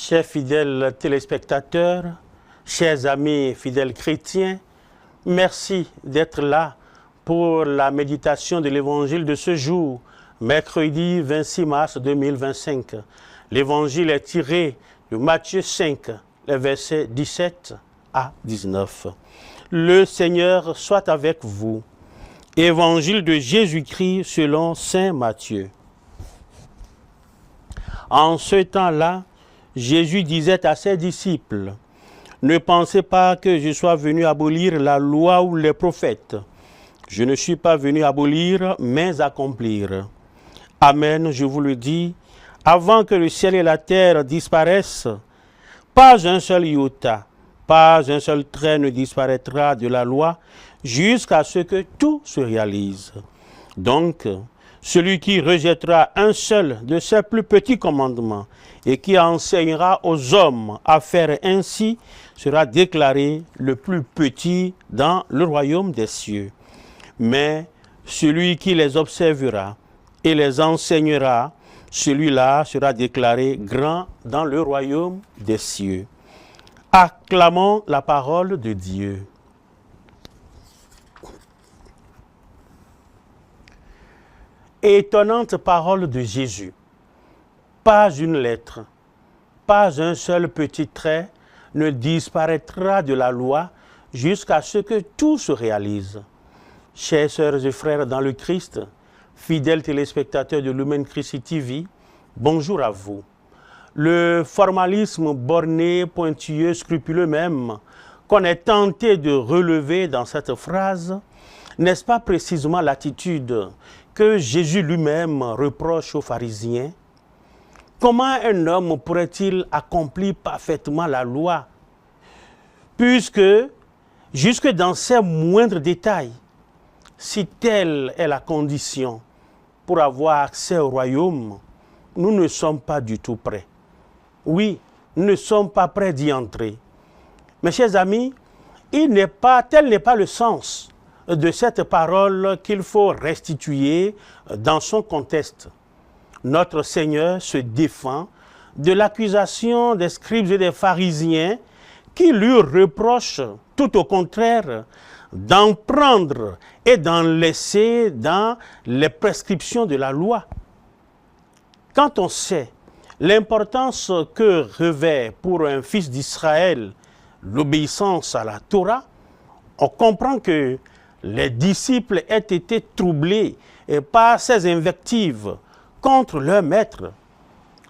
Chers fidèles téléspectateurs, chers amis fidèles chrétiens, merci d'être là pour la méditation de l'évangile de ce jour, mercredi 26 mars 2025. L'évangile est tiré de Matthieu 5, les versets 17 à 19. Le Seigneur soit avec vous. Évangile de Jésus-Christ selon saint Matthieu. En ce temps-là, Jésus disait à ses disciples, « Ne pensez pas que je sois venu abolir la loi ou les prophètes. Je ne suis pas venu abolir, mais accomplir. Amen, je vous le dis, avant que le ciel et la terre disparaissent, pas un seul iota, pas un seul trait ne disparaîtra de la loi jusqu'à ce que tout se réalise. Donc, celui qui rejettera un seul de ses plus petits commandements et qui enseignera aux hommes à faire ainsi sera déclaré le plus petit dans le royaume des cieux. Mais celui qui les observera et les enseignera, celui-là sera déclaré grand dans le royaume des cieux. » Acclamons la parole de Dieu. Étonnante parole de Jésus. Pas une lettre, pas un seul petit trait ne disparaîtra de la loi jusqu'à ce que tout se réalise. Chers sœurs et frères dans le Christ, fidèles téléspectateurs de Lumen Christi TV, bonjour à vous. Le formalisme borné, pointilleux, scrupuleux même, qu'on est tenté de relever dans cette phrase, n'est-ce pas précisément l'attitude que Jésus lui-même reproche aux pharisiens? Comment un homme pourrait-il accomplir parfaitement la loi, puisque, jusque dans ses moindres détails, si telle est la condition pour avoir accès au royaume, nous ne sommes pas du tout prêts. Oui, nous ne sommes pas prêts d'y entrer. Mes chers amis, tel n'est pas le sens de cette parole qu'il faut restituer dans son contexte. Notre Seigneur se défend de l'accusation des scribes et des pharisiens qui lui reprochent, tout au contraire, d'en prendre et d'en laisser dans les prescriptions de la loi. Quand on sait l'importance que revêt pour un fils d'Israël l'obéissance à la Torah, on comprend que les disciples aient été troublés par ces invectives contre leur maître.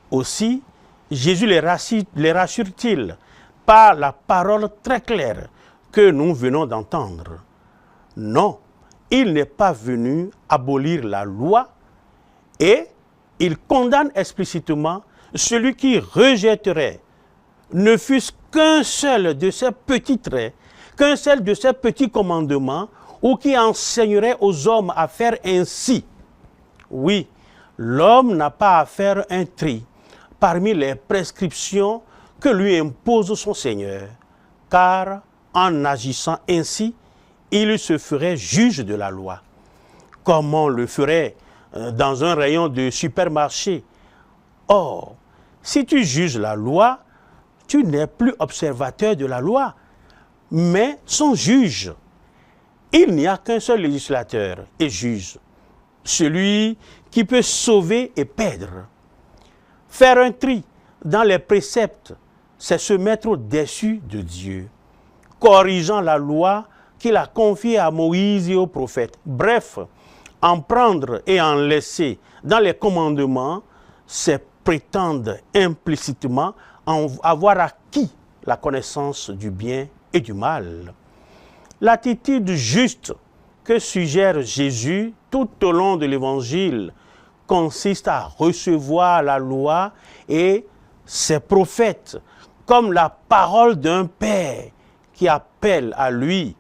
Aussi, Jésus les rassure-t-il par la parole très claire que nous venons d'entendre. Non, il n'est pas venu abolir la loi et il condamne explicitement celui qui rejetterait, ne fût-ce qu'un seul de ces petits traits, qu'un seul de ces petits commandements, ou qui enseignerait aux hommes à faire ainsi. Oui, l'homme n'a pas à faire un tri parmi les prescriptions que lui impose son Seigneur, car en agissant ainsi, il se ferait juge de la loi. Comme on le ferait dans un rayon de supermarché. Or, si tu juges la loi, tu n'es plus observateur de la loi, mais son juge. Il n'y a qu'un seul législateur et juge, celui qui peut sauver et perdre. Faire un tri dans les préceptes, c'est se mettre au-dessus de Dieu, corrigeant la loi qu'il a confiée à Moïse et aux prophètes. Bref, en prendre et en laisser dans les commandements, c'est prétendre implicitement avoir acquis la connaissance du bien et du mal. L'attitude juste que suggère Jésus tout au long de l'Évangile consiste à recevoir la loi et ses prophètes comme la parole d'un Père qui appelle à lui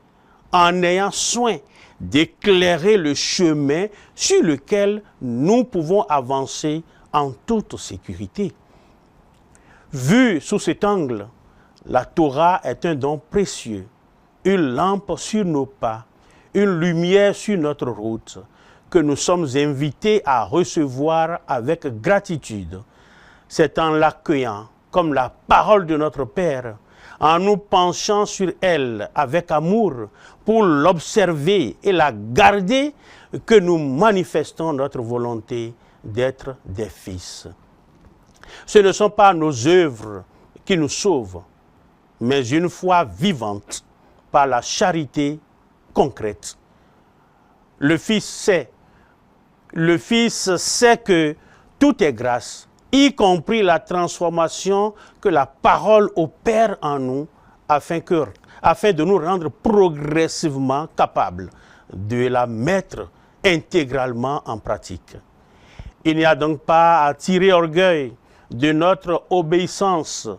en ayant soin d'éclairer le chemin sur lequel nous pouvons avancer en toute sécurité. Vu sous cet angle, la Torah est un don précieux, une lampe sur nos pas, une lumière sur notre route, que nous sommes invités à recevoir avec gratitude. C'est en l'accueillant comme la parole de notre Père, en nous penchant sur elle avec amour pour l'observer et la garder, que nous manifestons notre volonté d'être des fils. Ce ne sont pas nos œuvres qui nous sauvent, mais une foi vivante par la charité concrète. Le Fils sait que tout est grâce, y compris la transformation que la parole opère en nous, afin de nous rendre progressivement capables de la mettre intégralement en pratique. Il n'y a donc pas à tirer orgueil de notre obéissance,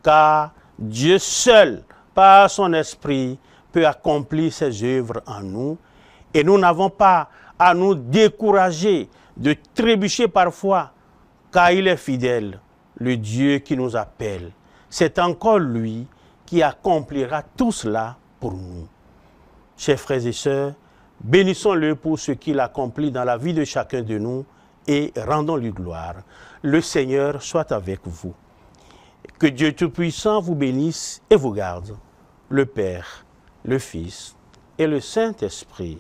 car Dieu seul, par son esprit, peut accomplir ses œuvres en nous, et nous n'avons pas à nous décourager de trébucher parfois, car il est fidèle, le Dieu qui nous appelle. C'est encore lui qui accomplira tout cela pour nous. Chers frères et sœurs, bénissons-le pour ce qu'il accomplit dans la vie de chacun de nous et rendons-lui gloire. Le Seigneur soit avec vous. Que Dieu Tout-Puissant vous bénisse et vous garde. Le Père, le Fils et le Saint-Esprit.